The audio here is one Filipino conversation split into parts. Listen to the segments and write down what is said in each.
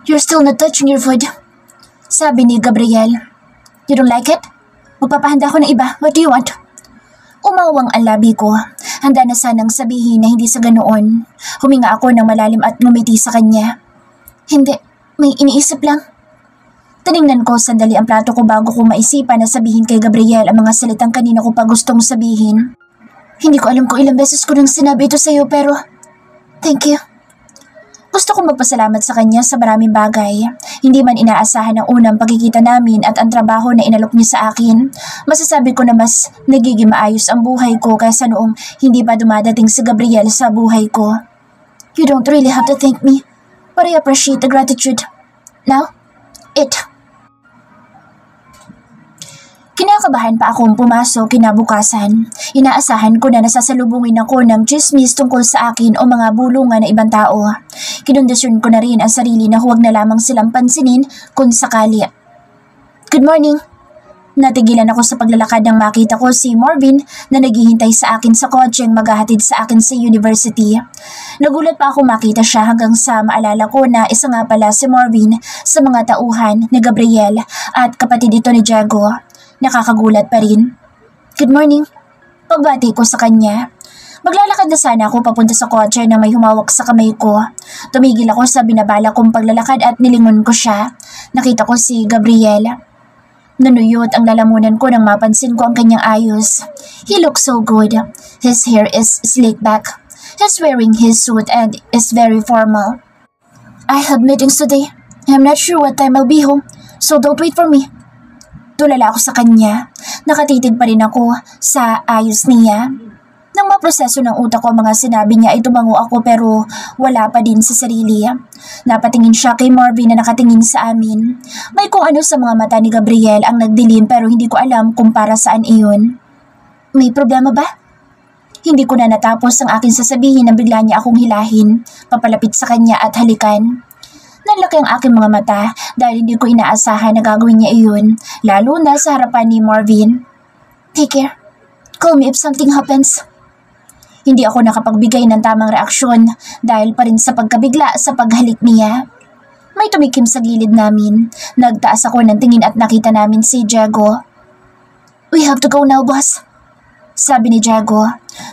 You're still not touching your food, sabi ni Gabriel. You don't like it? Magpapahanda ko ng iba. What do you want? Umawang ang labi ko. Handa na sanang sabihin na hindi sa ganoon. Huminga ako ng malalim at ngumiti sa kanya. Hindi, may iniisip lang. Tiningnan ko sandali ang plato ko bago ko maisipan na sabihin kay Gabriel ang mga salitang kanina ko pa gustong sabihin. Hindi ko alam kung ilang beses ko nang sinabi ito sa iyo pero thank you. Gusto kong magpasalamat sa kanya sa maraming bagay. Hindi man inaasahan ang unang pagkikita namin at ang trabaho na inalok niya sa akin. Masasabi ko na mas nagiging maayos ang buhay ko kaysa noong hindi pa dumadating si Gabriel sa buhay ko. You don't really have to thank me, but I appreciate the gratitude. Now, eat. Kinakabahan pa akong pumasok kinabukasan. Inaasahan ko na nasasalubungin ako ng chismis tungkol sa akin o mga bulungan ng ibang tao. Kinondisyon ko na rin ang sarili na huwag na lamang silang pansinin kung sakali. Good morning! Natigilan ako sa paglalakad nang makita ko si Marvin na naghihintay sa akin sa kotseng maghahatid sa akin sa university. Nagulat pa ako makita siya hanggang sa maalala ko na isa nga pala si Marvin sa mga tauhan ni Gabriel at kapatid ito ni Diego. Nakakagulat pa rin. Good morning. Pagbati ko sa kanya. Maglalakad na sana ako papunta sa kotse na may humawak sa kamay ko. Tumigil ako sa binabala kong paglalakad at nilingon ko siya. Nakita ko si Gabriel. Nanuyot ang lalamunan ko nang mapansin ko ang kanyang ayos. He looks so good. His hair is slicked back. He's wearing his suit and is very formal. I have meetings today. I'm not sure what time I'll be home, so don't wait for me. Tulala ako sa kanya. Nakatitig pa rin ako sa ayos niya. Nang maproseso ng utak ko ang mga sinabi niya ay tumango ako pero wala pa din sa sarili. Napatingin siya kay Marvin na nakatingin sa amin. May kung ano sa mga mata ni Gabriel ang nagdilim pero hindi ko alam kung para saan iyon. May problema ba? Hindi ko na natapos ang aking sasabihin nang bigla niya akong hilahin, papalapit sa kanya at halikan. Nanlaki ang aking mga mata dahil hindi ko inaasahan na gagawin niya iyon, lalo na sa harapan ni Marvin. Take care. Call me if something happens. Hindi ako nakapagbigay ng tamang reaksyon dahil pa rin sa pagkabigla sa paghalik niya. May tumikim sa gilid namin. Nagtaas ako ng tingin at nakita namin si Diego. We have to go now, boss. Sabi ni Diego.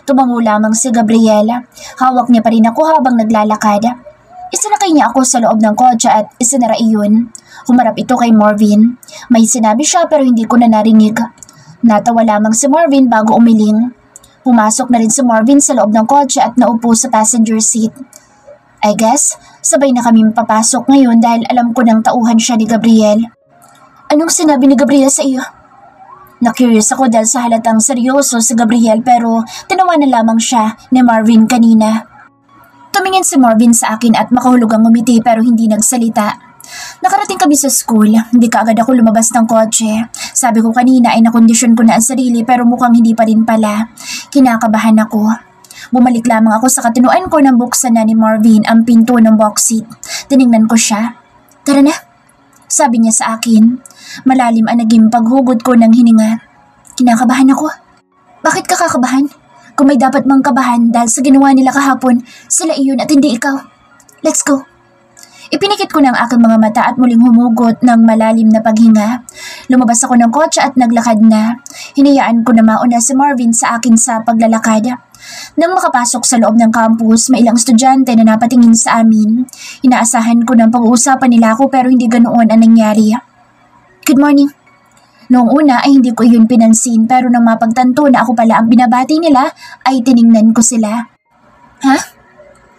Tumango lamang si Gabriel. Hawak niya pa rin ako habang naglalakad. Isinakay niya ako sa loob ng kotse at isinara iyon. Humarap ito kay Marvin. May sinabi siya pero hindi ko na narinig. Natawa lamang si Marvin bago umiling. Pumasok na rin si Marvin sa loob ng kotse at naupo sa passenger seat. I guess, sabay na kami papasok ngayon dahil alam ko nang tauhan siya ni Gabriel. Anong sinabi ni Gabriel sa iyo? Na-curious ako dahil sa halatang seryoso si Gabriel pero tinawanan lamang siya ni Marvin kanina. Tumingin si Marvin sa akin at makahulugang ngumiti pero hindi nagsalita. Nakarating kami sa school, hindi kaagad ako lumabas ng kotse. Sabi ko kanina ay nakondisyon ko na ang sarili pero mukhang hindi pa rin pala. Kinakabahan ako. Bumalik lamang ako sa katinuan ko nang buksan na ni Marvin ang pinto ng box seat. Tiningnan ko siya. Tara na, sabi niya sa akin. Malalim ang naging paghugot ko ng hininga. Kinakabahan ako. Bakit ka kakabahan? Kung may dapat mang kabahan dahil sa ginawa nila kahapon, sila iyon at hindi ikaw. Let's go. Ipinikit ko ng aking mga mata at muling humugot ng malalim na paghinga. Lumabas ako ng kotse at naglakad na. Hinayaan ko na mauna si Marvin sa akin sa paglalakad. Nang makapasok sa loob ng campus, may ilang estudyante na napatingin sa amin. Inaasahan ko ng pag-uusapan nila ako pero hindi ganoon ang nangyari. Good morning. Noong una ay hindi ko iyon pinansin pero nang mapagtanto na ako pala ang binabati nila ay tiningnan ko sila. Ha?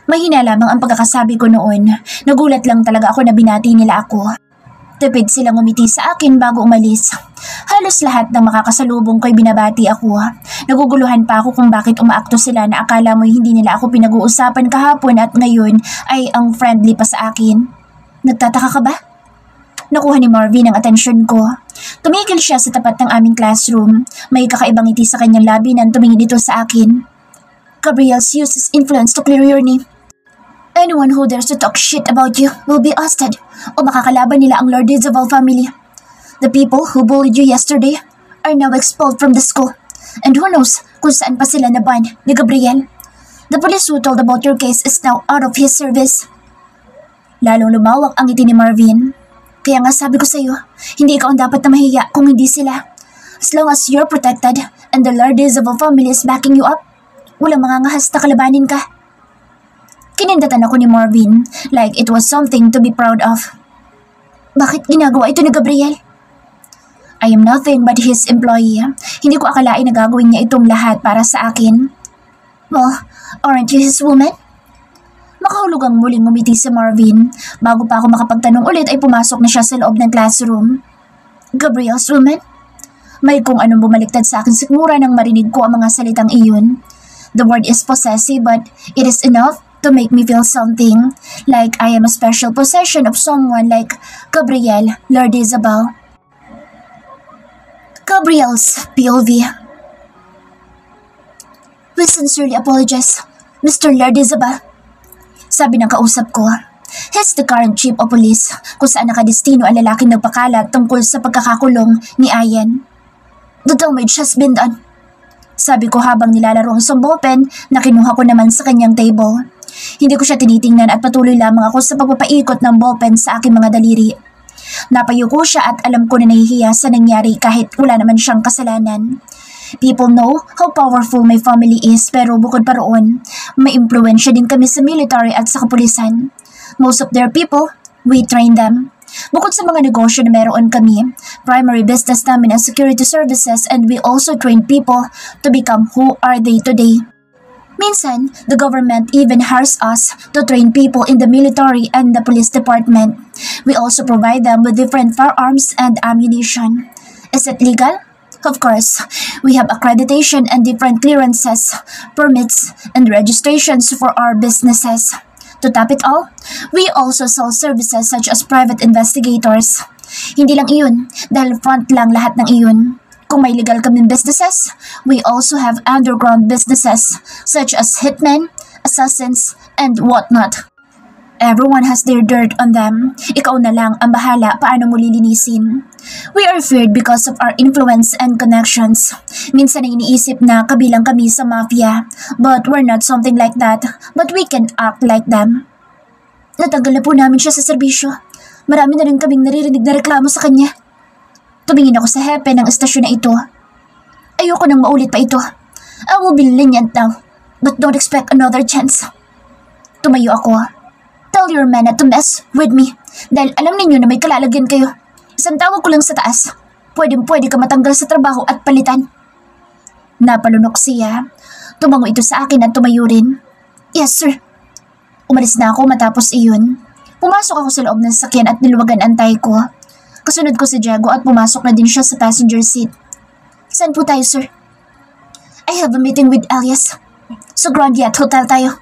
Mahina lamang ang pagkakasabi ko noon. Nagulat lang talaga ako na binati nila ako. Tipid silang umiti sa akin bago umalis. Halos lahat ng makakasalubong ko'y binabati ako. Naguguluhan pa ako kung bakit umaakto sila na akala mo'y hindi nila ako pinag-uusapan kahapon at ngayon ay ang friendly pa sa akin. Nagtataka ka ba? Nakuha ni Marvin ang atensyon ko. Tumigil siya sa tapat ng aming classroom. May kakaibang ngiti sa kanyang labi nang tumingin ito sa akin. Gabriel's used his influence to clear your name. Anyone who dares to talk shit about you will be ousted o makakalaban nila ang Lord Dizaval family. The people who bullied you yesterday are now expelled from the school. And who knows kung saan pa sila naban ni Gabriel. The police who told about your case is now out of his service. Lalong lumawak ang ngiti ni Marvin. Kaya nga sabi ko sa'yo, hindi ikaw ang dapat na mahiya kung hindi sila. As long as you're protected and the Lourdes of a family is backing you up, walang mangangahas na kalabanin ka. Kinindatan ako ni Marvin like it was something to be proud of. Bakit ginagawa ito ni Gabriel? I am nothing but his employee. Hindi ko akalain na gagawin niya itong lahat para sa akin. Well, aren't you his woman? Makahulog ang muling ngumiti si Marvin. Bago pa ako makapagtanong ulit ay pumasok na siya sa loob ng classroom. Gabriel's woman? May kung anong bumaliktad sa akin sigmura nang marinig ko ang mga salitang iyon. The word is possessive but it is enough to make me feel something, like I am a special possession of someone like Gabriel Lardizabal. Gabriel's POV. We sincerely apologize, Mr. Lardizabal. Sabi ng kausap ko. He's the current chief of police kung saan nakadestino ang lalaking nagpakalat tungkol sa pagkakakulong ni Ayan. The damage has been done. Sabi ko habang nilalaro ang isang ballpen na kinuha ko naman sa kanyang table. Hindi ko siya tinitingnan at patuloy lamang ako sa pagpapaikot ng ballpen sa aking mga daliri. Napayuko siya at alam ko na nahihiya sa nangyari kahit wala naman siyang kasalanan. People know how powerful my family is pero bukod pa roon, may impluensya din kami sa military at sa kapulisan. Most of their people, we train them. Bukod sa mga negosyo na meron kami, primary business namin ang security services and we also train people to become who are they today. Minsan, the government even hires us to train people in the military and the police department. We also provide them with different firearms and ammunition. Is it legal? Of course, we have accreditation and different clearances, permits, and registrations for our businesses. To top it all, we also sell services such as private investigators. Hindi lang iyon, dahil front lang lahat ng iyon. Kung may legal kaming businesses, we also have underground businesses such as hitmen, assassins, and whatnot. Everyone has their dirt on them. Ikaw na lang ang bahala paano mo lilinisin. We are feared because of our influence and connections. Minsan ay iniisip na kabilang kami sa mafia. But we're not something like that. But we can act like them. Natanggal na po namin siya sa serbisyo. Marami na rin kaming naririnig na reklamo sa kanya. Tumingin ako sa hepe ng estasyon na ito. Ayoko nang maulit pa ito. I will be lenient now, but don't expect another chance. Tumayo ako. Tell your men not to mess with me dahil alam ninyo na may kalalagyan kayo. Isang tawag ko lang sa taas. Pwede ka matanggal sa trabaho at palitan. Napalunok siya. Tumango ito sa akin at tumayo rin. Yes, sir. Umalis na ako matapos iyon. Pumasok ako sa loob ng sasakyan at niluwagan ang tay ko. Kasunod ko si Diego at pumasok na din siya sa passenger seat. Saan po tayo, sir? I have a meeting with Elias. So Grand Yacht Hotel tayo.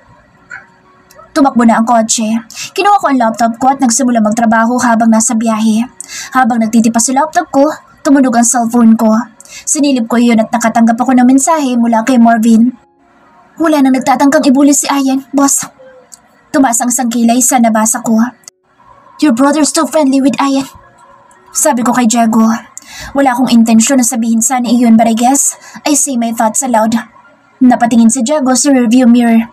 Tumakbo na ang kotse. Kinuha ko ang laptop ko at nagsimula magtrabaho habang nasa biyahe. Habang nagtitipa sa laptop ko, tumunog ang cellphone ko. Sinilip ko iyon at nakatanggap ako ng mensahe mula kay Marvin. Wala nang nagtatangkang ibuli si Ayan, boss. Tumaas ang isang kilay sa nabasa ko. Your brother's too friendly with Ayan. Sabi ko kay Diego. Wala akong intensyon na sabihin sana iyon but I guess I say my thoughts aloud. Napatingin si Diego sa rearview mirror.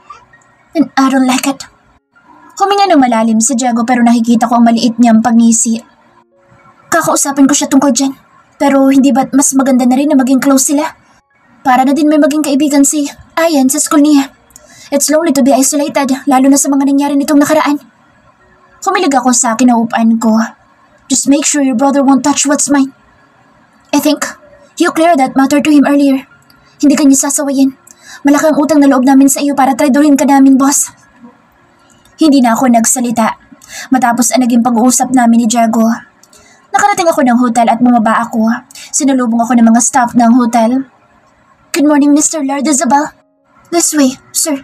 And I don't like it. Huminga ng malalim si Diego pero nakikita ko ang maliit niyang pagngisi. Kakausapin ko siya tungkol dyan. Pero hindi ba't mas maganda na rin na maging close sila? Para na din may maging kaibigan si Ayan sa school niya. It's lonely to be isolated lalo na sa mga nangyari nitong nakaraan. Humilig ako sa kinaupan ko. Just make sure your brother won't touch what's mine. I think you cleared that matter to him earlier. Hindi ka niya sasawayin. Malaki ang utang na loob namin sa iyo para tradorin ka namin, boss. Hindi na ako nagsalita. Matapos ang naging pag-uusap namin ni Diego. Nakarating ako ng hotel at bumaba ako. Sinalubong ako ng mga staff ng hotel. Good morning, Mr. Lardizabal. This way, sir.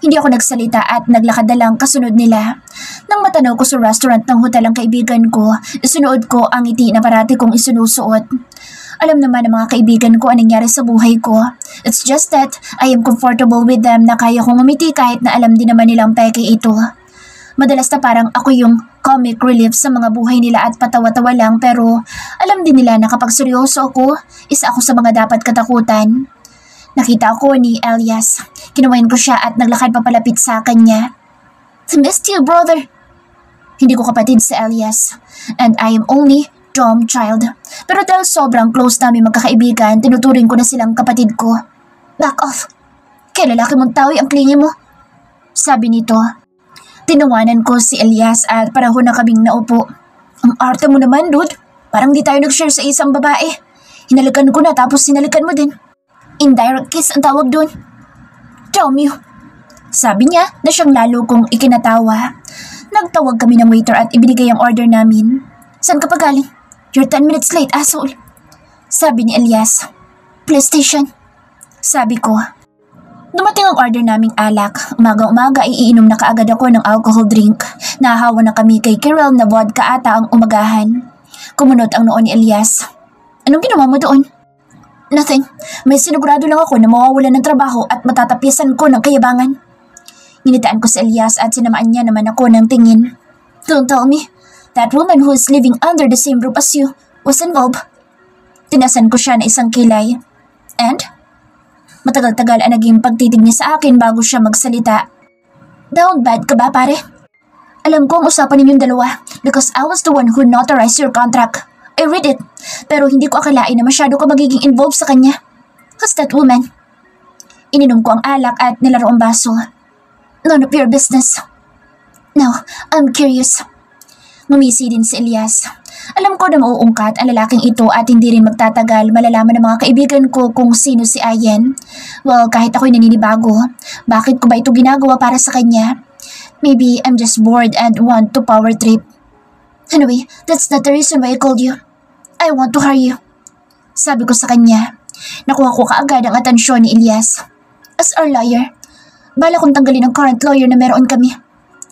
Hindi ako nagsalita at naglakad na lang kasunod nila. Nang matanaw ko sa restaurant ng hotel ang kaibigan ko, isunood ko ang ngiti na parati kong isinusuot. Alam naman ng mga kaibigan ko ang nangyari sa buhay ko. It's just that I am comfortable with them na kaya kong umiti kahit na alam din naman nilang peke ito. Madalas na parang ako yung comic relief sa mga buhay nila at patawa-tawa lang pero alam din nila na kapag seryoso ako, isa ako sa mga dapat katakutan. Nakita ako ni Elias. Kinawain ko siya at naglakad papalapit sa kanya. I missed you, brother. Hindi ko kapatid si Elias, and I am only Dom child. Pero dahil sobrang close namin magkakaibigan, tinuturing ko na silang kapatid ko. Back off. Kaya lalaki mong tao ang klingi mo. Sabi nito. Tinawanan ko si Elias at pareho na kaming naupo. Ang arte mo naman, dude. Parang di tayo nag-share sa isang babae. Hinalikan ko na tapos hinalikan mo din. Indirect kiss ang tawag doon. Damn you. Sabi niya na siyang lalo kong ikinatawa. Nagtawag kami ng waiter at ibinigay ang order namin. Saan ka pa galing? You're 10 minutes late, asshole. Sabi ni Elias. PlayStation. Sabi ko. Dumating ang order naming alak. Umaga-umaga ay iinom na kaagad ako ng alcohol drink. Nahahawa na kami kay Kirel na vodka ata ang umagahan. Kumunot ang noo ni Elias. Anong ginawa mo doon? Nothing. May sinigurado lang ako na mawawalan ng trabaho at matatapyasan ko ng kayabangan. Ginitaan ko si Elias at sinamaan niya naman ako ng tingin. Don't tell me. That woman who is living under the same roof as you was involved. Tinasan ko siya na isang kilay. And? Matagal-tagal ang naging pagtitig niya sa akin bago siya magsalita. Down bad ka ba, pare? Alam ko ang usapan ninyong dalawa because I was the one who notarized your contract. I read it, pero hindi ko akalain na masyado ka magiging involved sa kanya. Who's that woman? Ininom ko ang alak at nilaro ang baso. None of your business. Now, I'm curious. Ngumisi din si Elias. Alam ko na mauungkat ang lalaking ito at hindi rin magtatagal malalaman ng mga kaibigan ko kung sino si Ayen. Well, kahit ako'y naninibago, bakit ko ba ito ginagawa para sa kanya? Maybe I'm just bored and want to power trip. Anyway, that's not the reason why I called you. I want to hire you. Sabi ko sa kanya. Nakuha ko kaagad ang atensyon ni Elias. As our lawyer, bala kong tanggalin ang current lawyer na meron kami.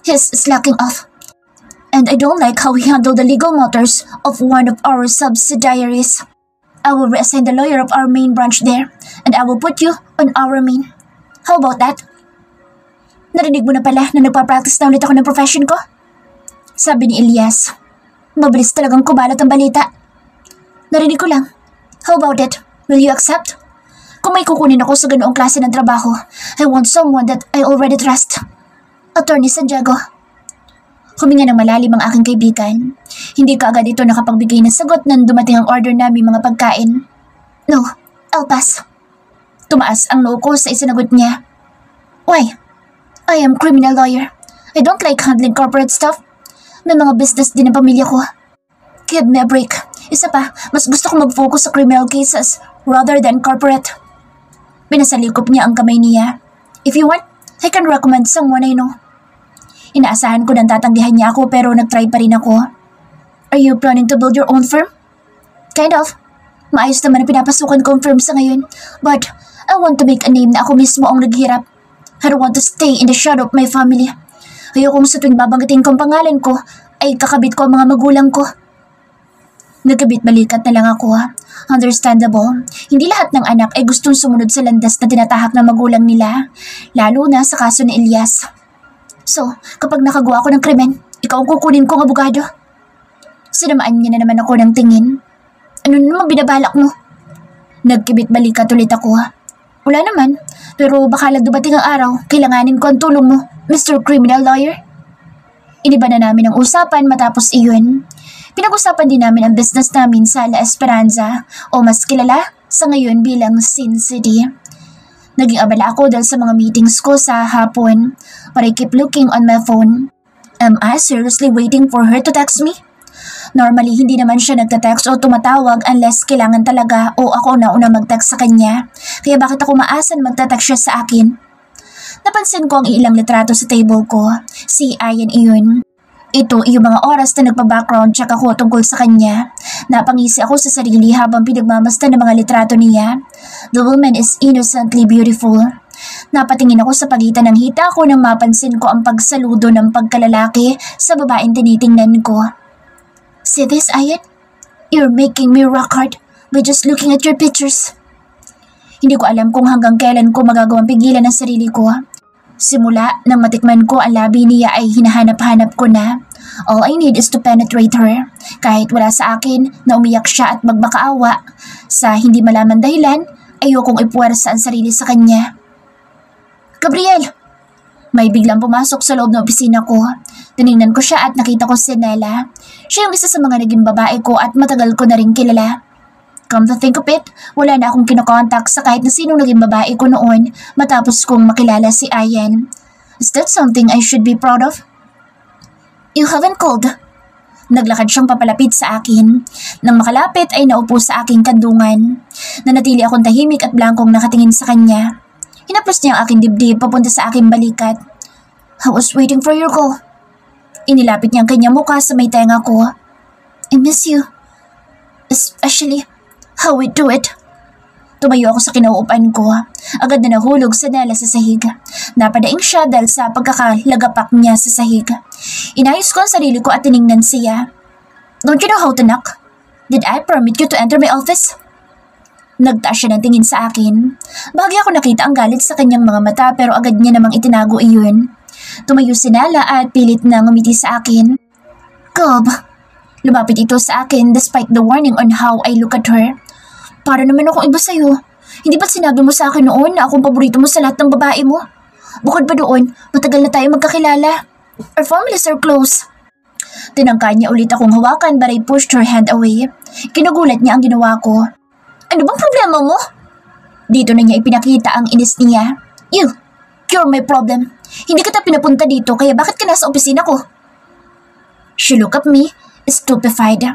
He's slacking off. And I don't like how we handle the legal matters of one of our subsidiaries. I will reassign the lawyer of our main branch there, and I will put you on our main. How about that? Narinig mo na pala na nagpa-practice na ulit ako ng profession ko? Sabi ni Elias. Mabilis talagang kubalat ang balita. Narinig ko lang. How about it? Will you accept? Kung may kukunin ako sa ganoong klase ng trabaho, I want someone that I already trust. Attorney Santiago. Huminga ng malalim ang aking kaibigan. Hindi kaagad ito nakapagbigay ng sagot nang dumating ang order namin mga pagkain. No, I'll pass. Tumaas ang noo ko sa isinagot niya. Why? I am criminal lawyer. I don't like handling corporate stuff. May mga business din ang pamilya ko. Give me a break. Isa pa, mas gusto ko mag-focus sa criminal cases rather than corporate. Pinasalikop niya ang kamay niya. If you want, I can recommend someone I know. Inaasahan ko nang tatanggihan niya ako pero nag-try pa rin ako. Are you planning to build your own firm? Kind of. Maayos naman ang pinapasukan kong firm sa ngayon. But I want to make a name na ako mismo ang naghirap. I don't want to stay in the shadow of my family. Ayokong sa tuwing babanggitin kong pangalan ko ay kakabit ko ang mga magulang ko. Nagkabit-balikat na lang ako. Understandable. Hindi lahat ng anak ay gustong sumunod sa landas na tinatahak ng magulang nila. Lalo na sa kaso ni Elias. So, kapag nakagawa ko ng krimen, ikaw ang kukunin kong abogado. Sinamaan niya na naman ako ng tingin. Ano naman binabalak mo? Nagkibit-balikat ulit ako. Wala naman, pero baka lang dumating ang araw, kailanganin ko ang tulong mo, Mr. Criminal Lawyer. Iniba na namin ang usapan matapos iyon. Pinag-usapan din namin ang business namin sa La Esperanza o mas kilala sa ngayon bilang Sin City. Naging abala ako dahil sa mga meetings ko sa hapon, but I keep looking on my phone. Am I seriously waiting for her to text me? Normally, hindi naman siya nagta-text o tumatawag unless kailangan talaga o ako na una mag-text sa kanya. Kaya bakit ako maasan magta-text siya sa akin? Napansin ko ang ilang litrato sa table ko. Si Ayan iyon. Ito yung mga oras na nagpa-background check ako tungkol sa kanya. Napangisi ako sa sarili habang pinagmamasdan ng mga litrato niya. The woman is innocently beautiful. Napatingin ako sa pagitan ng hita ko nang mapansin ko ang pagsaludo ng pagkalalaki sa babaeng tinitingnan ko. See this, Ayan? You're making me rock hard by just looking at your pictures. Hindi ko alam kung hanggang kailan ko magagawang pigilan ang sarili ko. Simula nang matikman ko ang labi niya ay hinahanap-hanap ko na. All I need is to penetrate her. Kahit wala sa akin na umiyak siya at magmakaawa. Sa hindi malaman dahilan, ayokong ipuwersa ang sarili sa kanya. Gabriel! May biglang pumasok sa loob ng opisina ko. Tinignan ko siya at nakita ko si Nella. Siya yung isa sa mga naging babae ko at matagal ko na rin kilala. Come to think of it, wala na akong kinokontak sa kahit na sinong naging babae ko noon matapos kong makilala si Ayan. Is that something I should be proud of? You haven't called. Naglakad siyang papalapit sa akin. Nang makalapit ay naupo sa aking kandungan. Nanatili akong tahimik at blankong nakatingin sa kanya. Hinapos niya ang aking dibdib papunta sa aking balikat. I was waiting for your call. Inilapit niya ang kanyang mukha sa may tenga ko. I miss you. Especially how we do it. Tumayo ako sa kinauupan ko. Agad na nahulog sa Nella sa sahig. Napadaing siya dahil sa pagkakalagapak niya sa sahig. Inayos ko ang sarili ko at tiningnan siya. Don't you know how to knock? Did I permit you to enter my office? Nagtaas siya ng tingin sa akin. Bahagi ako nakita ang galit sa kanyang mga mata pero agad niya namang itinago iyon. Tumayo si Nella at pilit na ngumiti sa akin. Gob. Lumapit ito sa akin despite the warning on how I look at her. Para naman akong iba sa'yo. Hindi ba't sinabi mo sa akin noon na akong paborito mo sa lahat ng babae mo? Bukod pa doon, matagal na tayo magkakilala. Our families are close. Tinangka niya ulit akong hawakan but I pushed her hand away. Kinagulat niya ang ginawa ko. Ano bang problema mo? Dito na niya ipinakita ang inis niya. You're my problem. Hindi kita pinapunta dito kaya bakit ka nasa opisina ko? She looked at me, stupefied.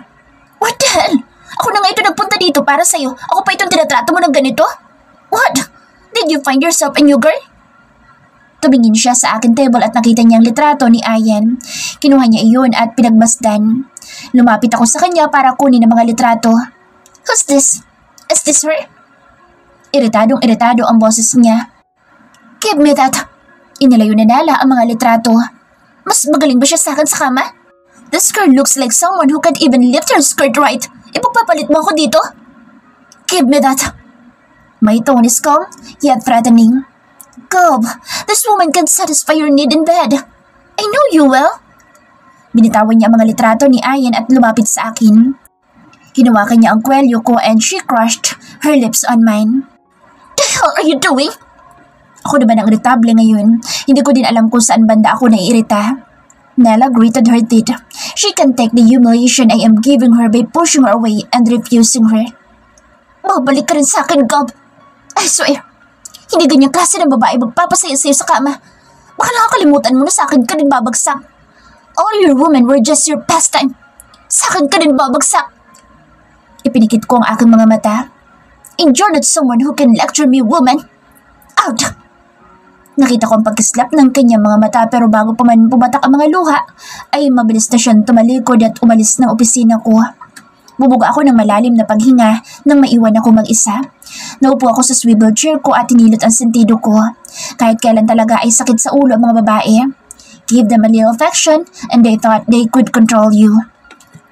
What the hell? Ako na nga ito nagpunta dito para sa'yo. Ako pa itong tinatrato mo ng ganito? What? Did you find yourself a new girl? Tumingin siya sa akin table at nakita niya ang litrato ni Ayan. Kinuha niya iyon at pinagmasdan. Lumapit ako sa kanya para kunin ang mga litrato. Who's this? Is this her? Iritado ang boses niya. Give me that. Inilayo na Nella ang mga litrato. Mas magaling ba siya sa akin sa kama? This girl looks like someone who can't even lift her skirt right. Ipagpapalit mo ako dito? Give me that. My tone is calm, yet threatening. Gob, this woman can satisfy your need in bed. I know you will. Binitawan niya ang mga litrato ni Ayan at lumapit sa akin. Hinawakan niya ang kwelyo ko and she crushed her lips on mine. The hell are you doing? Ako naman ang irritable ngayon. Hindi ko din alam kung saan banda ako naiirita. Nella gritted her teeth. She can take the humiliation I am giving her by pushing her away and refusing her. Babalik ka rin sa akin, Gob. I swear, hindi ganyang klase ng babae magpapasaya sa'yo sa kama. Baka nakakalimutan mo na sa akin ka rin babagsak. All your women were just your pastime. Sa akin ka rin babagsak. Ipinikit ko ang aking mga mata. And you're not someone who can lecture me, woman. Out! Nakita ko ang pagkislap ng kanyang mga mata pero bago pa man pumatak ang mga luha, ay mabilis na siyang tumalikod at umalis ng opisina ko. Bubuga ako ng malalim na paghinga nang maiwan ako mag-isa. Naupo ako sa swivel chair ko at hinilot ang sentido ko. Kahit kailan talaga ay sakit sa ulo ang mga babae. Give them a little affection and they thought they could control you.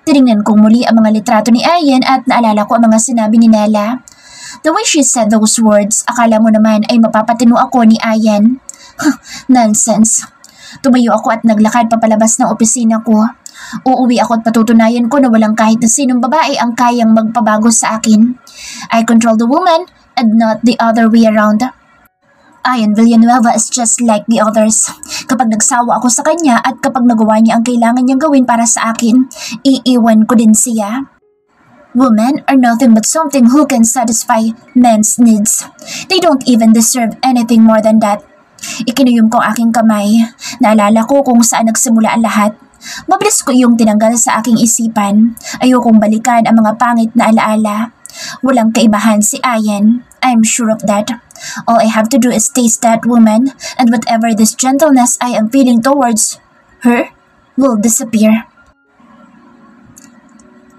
Tinignan kong muli ang mga litrato ni Ayan at naalala ko ang mga sinabi ni Nella. The way she said those words, akala mo naman ay mapapatino ako ni Ayan. Nonsense. Tumayo ako at naglakad papalabas ng opisina ko. Uuwi ako at patutunayan ko na walang kahit na sinong babae ang kayang magpabago sa akin. I control the woman and not the other way around. Ayan Villanueva is just like the others. Kapag nagsawa ako sa kanya at kapag nagawa niya ang kailangan niyang gawin para sa akin, iiwan ko din siya. Women are nothing but something who can satisfy men's needs. They don't even deserve anything more than that. Ikinuyom ko ang aking kamay. Naalala ko kung saan nagsimula ang lahat. Mabilis ko iyong tinanggal sa aking isipan. Ayokong balikan ang mga pangit na alaala. Walang kaibahan si Ayan. I'm sure of that. All I have to do is taste that woman, and whatever this gentleness I am feeling towards her will disappear.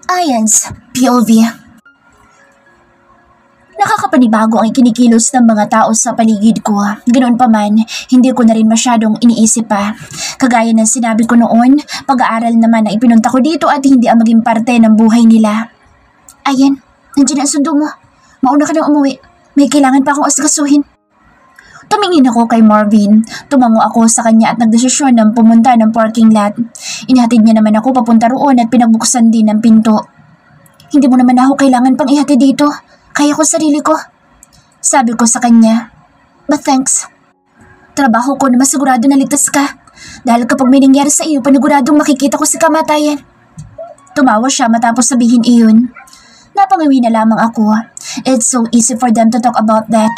Ayan's POV. Nakakapanibago ang ikinikilos ng mga tao sa paligid ko. Ganoon pa man, hindi ko na rin masyadong iniisip pa. Kagaya ng sinabi ko noon, pag-aaral naman na ipinunta ko dito at hindi ang maging parte ng buhay nila. Ayan, nandiyan ang sundo mo. Mauna ka nang umuwi. May kailangan pa akong asikasuhin. Tumingin ako kay Marvin. Tumango ako sa kanya at nagdesisyon ng pumunta ng parking lot. Inihatid niya naman ako papunta roon at pinagbuksan din ng pinto. Hindi mo naman ako kailangan pang ihatid dito. Kaya ko sarili ko. Sabi ko sa kanya. But thanks. Trabaho ko na masigurado na ligtas ka. Dahil kapag may nangyari sa iyo, paniguradong makikita ko si kamatayan. Tumawa siya matapos sabihin iyon. Napangawi na lamang ako. It's so easy for them to talk about that.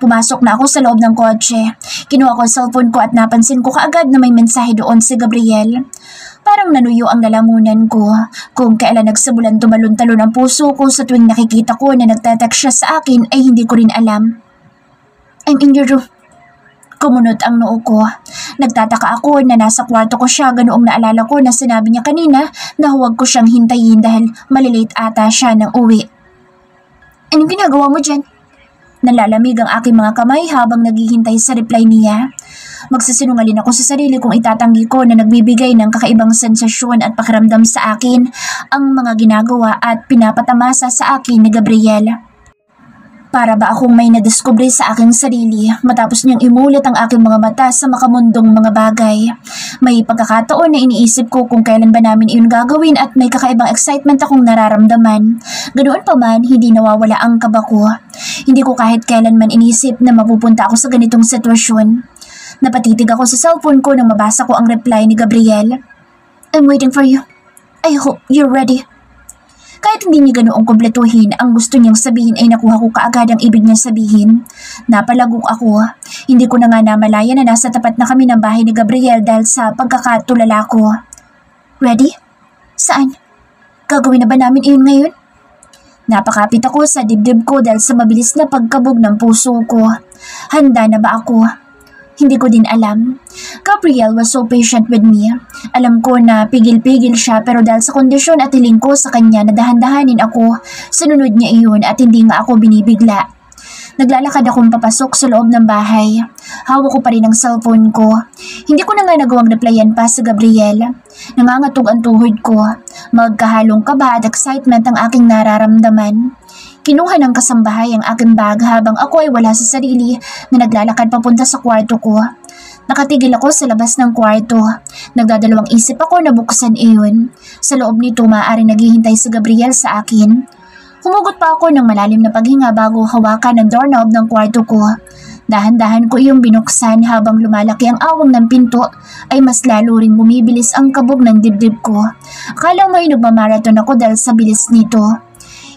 Pumasok na ako sa loob ng kotse. Kinuha ko ang cellphone ko at napansin ko kaagad na may mensahe doon si Gabriel. Parang nanuyo ang lalamunan ko. Kung kailan nagsabulan tumalon-talon ang puso ko sa tuwing nakikita ko na nagtatext siya sa akin ay hindi ko rin alam. I'm in your room. Kumunot ang noo ko. Nagtataka ako na nasa kwarto ko siya ganoong naalala ko na sinabi niya kanina na huwag ko siyang hintayin dahil malilate ata siya ng uwi. Anong ginagawa mo dyan? Nalalamig ang aking mga kamay habang naghihintay sa reply niya. Magsasinungaling ako sa sarili kung itatanggi ko na nagbibigay ng kakaibang sensasyon at pakiramdam sa akin ang mga ginagawa at pinapatamasa sa akin ni Gabriel. Para ba akong may nadiskubre sa aking sarili matapos niyang imulat ang aking mga mata sa makamundong mga bagay. May pagkakataon na iniisip ko kung kailan ba namin iyon gagawin at may kakaibang excitement akong nararamdaman. Ganoon pa man, hindi nawawala ang kaba ko. Hindi ko kahit kailanman inisip na mapupunta ako sa ganitong sitwasyon. Napatitig ako sa cellphone ko nang mabasa ko ang reply ni Gabriel. I'm waiting for you. I hope you're ready. Kahit hindi niya ganoong kumpletuhin, ang gusto niyang sabihin ay nakuha ko kaagad ang ibig niya sabihin. Napalagok ako. Hindi ko na nga namalaya na nasa tapat na kami ng bahay ni Gabriel dahil sa pagkakatulala ko. Ready? Saan? Gagawin na ba namin iyon ngayon? Napakapit ako sa dibdib ko dahil sa mabilis na pagkabog ng puso ko. Handa na ba ako? Hindi ko din alam. Gabriel was so patient with me. Alam ko na pigil-pigil siya pero dahil sa kondisyon at hiling ko sa kanya na dahan-dahanin ako, sinunod niya iyon at hindi nga ako binibigla. Naglalakad akong papasok sa loob ng bahay. Hawak ko pa rin ang cellphone ko. Hindi ko na nga nagawang replyan pa sa Gabriel. Nangangatog ang tuhod ko. Magkahalong kaba at excitement ang aking nararamdaman. Kinuha ng kasambahay ang aking bag habang ako ay wala sa sarili na naglalakad papunta sa kwarto ko. Nakatigil ako sa labas ng kwarto. Nagdadalawang isip ako na buksan iyon. Sa loob nito maaaring naghihintay si Gabriel sa akin. Humugot pa ako ng malalim na paghinga bago hawakan ang doorknob ng kwarto ko. Dahan-dahan ko iyong binuksan habang lumalaki ang awang ng pinto ay mas lalo rin bumibilis ang kabog ng dibdib ko. Akala mo ay nagmamarathon ako dahil sa bilis nito.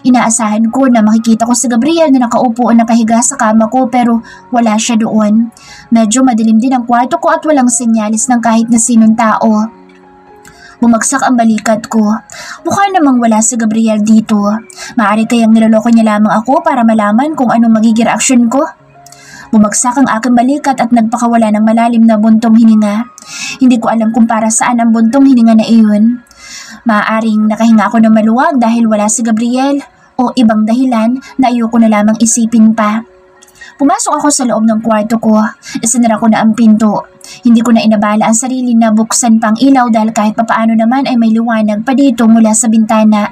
Inaasahan ko na makikita ko si Gabriel na nakaupo o nakahiga sa kama ko pero wala siya doon. Medyo madilim din ang kwarto ko at walang senyalis ng kahit na sinong tao. Bumagsak ang balikat ko. Mukha namang wala si Gabriel dito. Maaari kayang niloloko niya lamang ako para malaman kung anong magiging reaksyon ko? Bumagsak ang aking balikat at nagpakawala ng malalim na buntong hininga. Hindi ko alam kung para saan ang buntong hininga na iyon. Maaaring nakahinga ako ng maluwag dahil wala si Gabriel o ibang dahilan na ayoko na lamang isipin pa. Pumasok ako sa loob ng kwarto ko. Isinara ko na ang pinto. Hindi ko na inabala ang sarili na buksan pang ilaw dahil kahit papaano naman ay may liwanag pa dito mula sa bintana.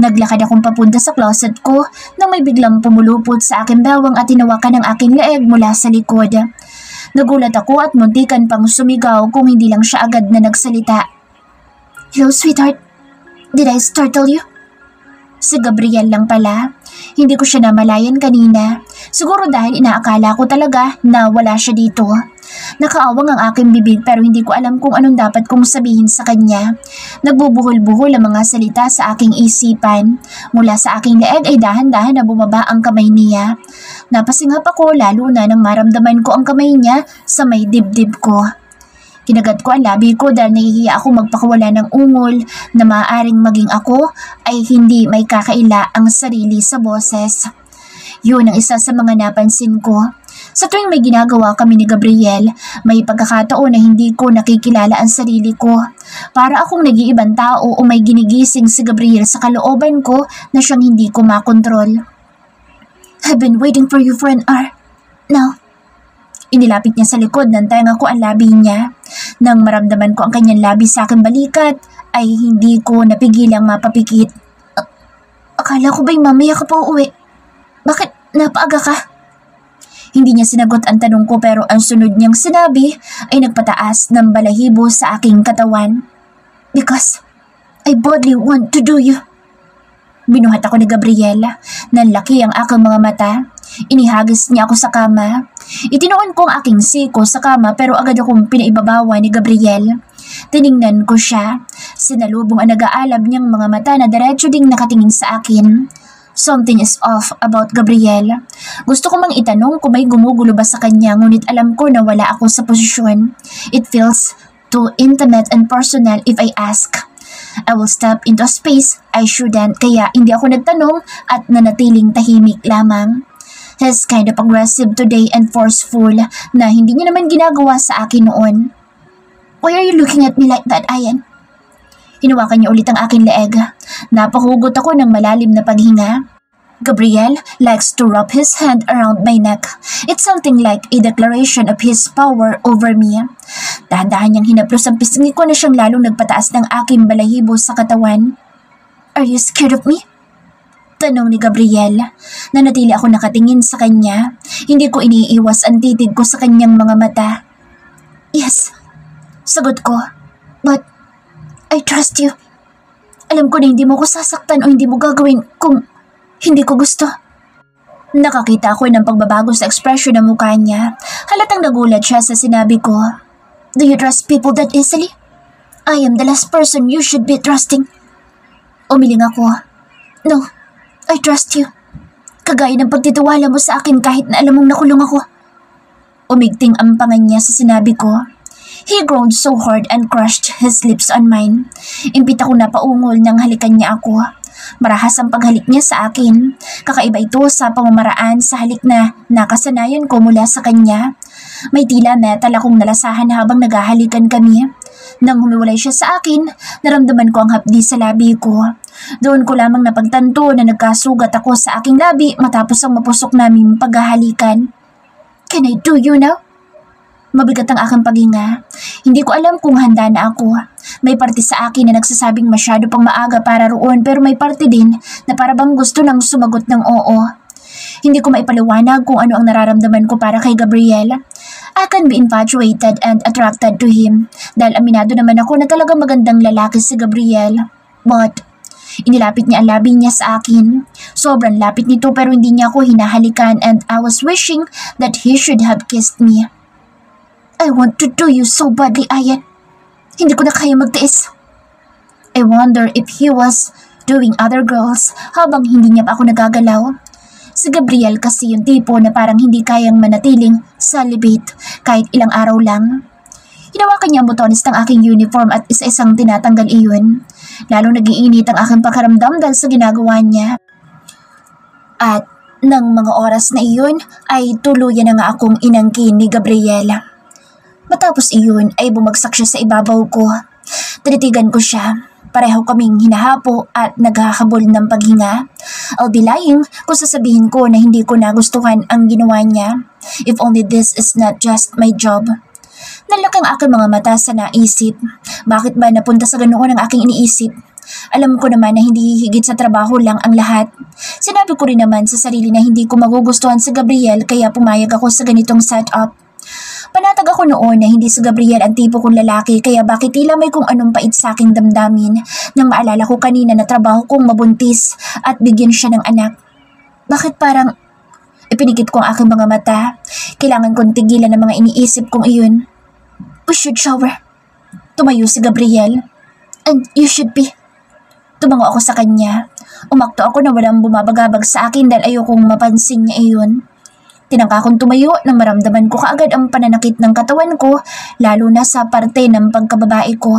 Naglakad akong papunta sa closet ko nang may biglang pumulupot sa aking bawang at tinawakan ang aking leeg mula sa likod. Nagulat ako at muntikan pang sumigaw kung hindi lang siya agad na nagsalita. Hello, sweetheart. Did I startle you? Si Gabriel lang pala. Hindi ko siya namalayan kanina. Siguro dahil inaakala ko talaga na wala siya dito. Nakaawang ang aking bibig pero hindi ko alam kung anong dapat kong sabihin sa kanya. Nagbubuhol-buhol ang mga salita sa aking isipan. Mula sa aking leeg ay dahan-dahan na bumaba ang kamay niya. Napasingap ako lalo na nang maramdaman ko ang kamay niya sa may dibdib ko. Kinagat ko ang labi ko dahil nahihiya ako magpakawala ng ungol na maaaring maging ako ay hindi may kakaila ang sarili sa boses. Yun ang isa sa mga napansin ko. Sa tuwing may ginagawa kami ni Gabriel, may pagkakataon na hindi ko nakikilala ang sarili ko. Para akong nag-iibang tao o may ginigising si Gabriel sa kalooban ko na siyang hindi ko makontrol. I've been waiting for you for an hour. Now. Inilapit niya sa likod ng tenga ko ang labi niya. Nang maramdaman ko ang kanyang labi sa aking balikat, ay hindi ko napigilang mapapikit. Akala ko ba'y mamaya ka pa uuwi? Bakit napaaga ka? Hindi niya sinagot ang tanong ko pero ang sunod niyang sinabi ay nagpataas ng balahibo sa aking katawan. Because I boldly want to do you. Binuhat ako ni Gabriel. Nanlaki ang aking mga mata. Inihagis niya ako sa kama. Itinoon ko ang aking siko sa kama pero agad akong pinaibabawan ni Gabriel. Tiningnan ko siya. Sinalubong ang nag-aalab niyang mga mata na diretso ding nakatingin sa akin. Something is off about Gabriel. Gusto ko mang itanong kung may gumugulo ba sa kanya ngunit alam ko na wala ako sa posisyon. It feels too intimate and personal if I ask. I will step into a space I shouldn't kaya hindi ako nagtanong at nanatiling tahimik lamang. He's kind of aggressive today and forceful na hindi niya naman ginagawa sa akin noon. Why are you looking at me like that, Ayan? Hinawakan niya ulit ang aking leeg. Napahugot ako ng malalim na paghinga. Gabriel likes to wrap his hand around my neck. It's something like a declaration of his power over me. Dahan-dahan niyang hinaplos ang pisngi ko na siyang lalong nagpataas ng aking balahibo sa katawan. Are you scared of me? Tanong ni Gabriel. Nanatili ako nakatingin sa kanya. Hindi ko iniiwas ang titig ko sa kanyang mga mata. Yes, sagot ko. But I trust you. Alam ko na hindi mo ko sasaktan o hindi mo gagawin kung hindi ko gusto. Nakakita ako ng pagbabago sa ekspresyon ng mukha niya. Halatang nagulat siya sa sinabi ko. Do you trust people that easily? I am the last person you should be trusting. Umiling ako. No, I trust you. Kagaya ng pagtitiwala mo sa akin kahit na alam mong nakulong ako. Umigting ang panga niya sa sinabi ko. He groaned so hard and crushed his lips on mine. Impita ko na paungol nang halikan niya ako. Marahas ang paghalik niya sa akin. Kakaiba ito sa pamamaraan sa halik na nakasanayan ko mula sa kanya. May tila metal akong nalasahan habang naghahalikan kami. Nang humiwalay siya sa akin, naramdaman ko ang hapdi sa labi ko. Doon ko lamang napagtanto na nagkasugat ako sa aking labi matapos ang mapusok naming paghahalikan. Can I do you now? Mabigat ang aking paghinga. Hindi ko alam kung handa na ako. May parte sa akin na nagsasabing masyado pang maaga para roon pero may parte din na parabang gusto nang sumagot ng oo. Hindi ko maipaliwanag kung ano ang nararamdaman ko para kay Gabriel. I can be infatuated and attracted to him dahil aminado naman ako na talagang magandang lalaki si Gabriel. But inilapit niya ang labi niya sa akin. Sobrang lapit nito pero hindi niya ako hinahalikan and I was wishing that he should have kissed me. I want to do you so badly, Ayan. Hindi ko na kaya magtiis. I wonder if he was doing other girls habang hindi niya pa ako nagagalaw. Si Gabriel kasi yung tipo na parang hindi kayang manatiling celibate kahit ilang araw lang. Hinawakan niya ang butones ng aking uniform at isa-isang tinatanggal iyon. Lalong nag-iinit ang aking pakaramdam dahil sa ginagawa niya. At nang mga oras na iyon ay tuluyan na nga akong inangkin ni Gabriel. Matapos iyon ay bumagsak siya sa ibabaw ko. Tinitigan ko siya. Pareho kaming hinahapo at naghahabol ng paghinga. I'll be lying kung sasabihin ko na hindi ko nagustuhan ang ginawa niya. If only this is not just my job. Nalakang aking mga mata sa naisip. Bakit ba napunta sa ganoon ang aking iniisip? Alam ko naman na hindi higit sa trabaho lang ang lahat. Sinabi ko rin naman sa sarili na hindi ko magugustuhan si Gabriel kaya pumayag ako sa ganitong setup. Panatag ako noon na hindi si Gabriel ang tipo kong lalaki kaya bakit tila may kung anong pait sa aking damdamin nang maalala ko kanina na trabaho kong mabuntis at bigyan siya ng anak. Bakit parang ipinikit ko ang aking mga mata? Kailangan kong tigilan ng mga iniisip kong iyon. We should shower. Tumayo si Gabriel. And you should be. Tumango ako sa kanya. Umakto ako na walang bumabagabag sa akin dahil ayokong mapansin niya iyon. Tinangka akong tumayo nang maramdaman ko kaagad ang pananakit ng katawan ko, lalo na sa parte ng pagkababae ko.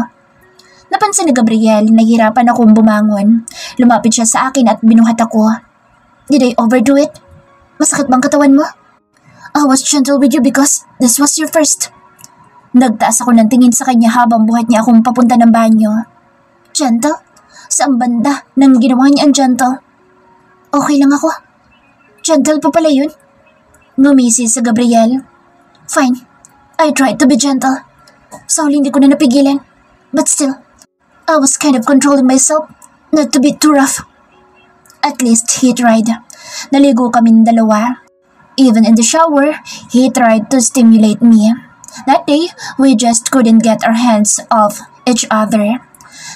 Napansin ni Gabriel, nahihirapan akong bumangon. Lumapit siya sa akin at binuhat ako. Did I overdo it? Masakit bang katawan mo? I was gentle with you because this was your first. Nagtaas ako ng tingin sa kanya habang buhat niya akong papunta ng banyo. Gentle? Saan banda nang ginawa niya ang gentle? Okay lang ako. Gentle pa pala yun? Ngumisi sa Gabriel. Fine, I tried to be gentle. So hindi ko na napigilan. But still, I was kind of controlling myself not to be too rough. At least he tried. Naligo kaming dalawa. Even in the shower, he tried to stimulate me. That day, we just couldn't get our hands off each other.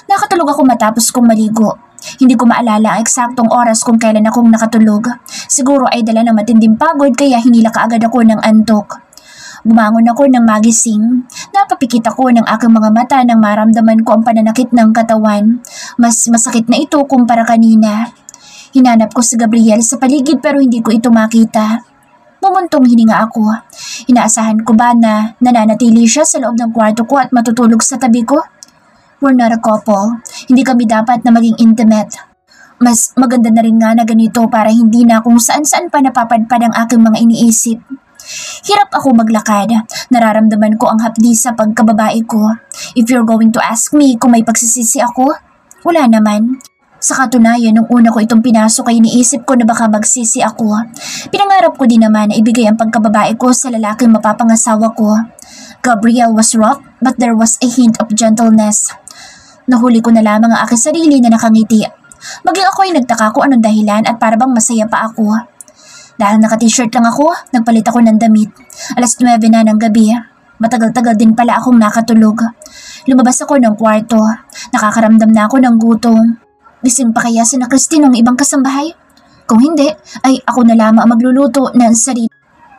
Nakatulog ako matapos kong maligo. Hindi ko maalala ang eksaktong oras kung kailan akong nakatulog. Siguro ay dala ng matinding pagod kaya hinila kaagad ako ng antok. Bumangon ako ng magising. Napapikit ako ng aking mga mata nang maramdaman ko ang pananakit ng katawan. Mas masakit na ito kumpara kanina. Hinanap ko si Gabriel sa paligid pero hindi ko ito makita. Mumuntong hininga ako. Inaasahan ko ba na nananatili siya sa loob ng kwarto ko at matutulog sa tabi ko? We're not a couple. Hindi kami dapat na maging intimate. Mas maganda na rin nga na ganito para hindi na kung saan-saan pa napapadpad ang aking mga iniisip. Hirap ako maglakad. Nararamdaman ko ang hapdi sa pagkababae ko. If you're going to ask me kung may pagsisisi ako, wala naman. Sa katunayan, nung una ko itong pinasok ay iniisip ko na baka magsisi ako. Pinangarap ko din naman na ibigay ang pagkababae ko sa lalaking mapapangasawa ko. Gabriel was rough, but there was a hint of gentleness. Nahuli ko na lamang ang aking sarili na nakangiti. Maging ako ay nagtaka kung anong dahilan at para bang masaya pa ako. Dahil naka-t-shirt lang ako, nagpalit ako ng damit. 9:00 na ng gabi. Matagal-tagal din pala akong nakatulog. Lumabas ako ng kwarto. Nakakaramdam na ako ng gutom. Gising pa kaya si na Christine ng ibang kasambahay? Kung hindi, ay ako na lamang magluluto ng sarili.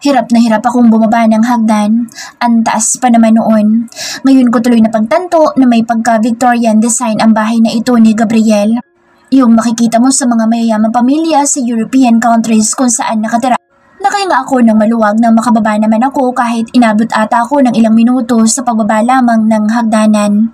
Hirap na hirap akong bumaba ng hagdan. Ang taas pa naman noon. Ngayon ko tuloy napagtanto na may pagka-Victorian design ang bahay na ito ni Gabriel. Yung makikita mo sa mga mayayamang pamilya sa European countries kung saan nakatira. Nakahinga ako ng maluwag nang makababa naman ako kahit inabot ata ako ng ilang minuto sa pagbaba lamang ng hagdanan.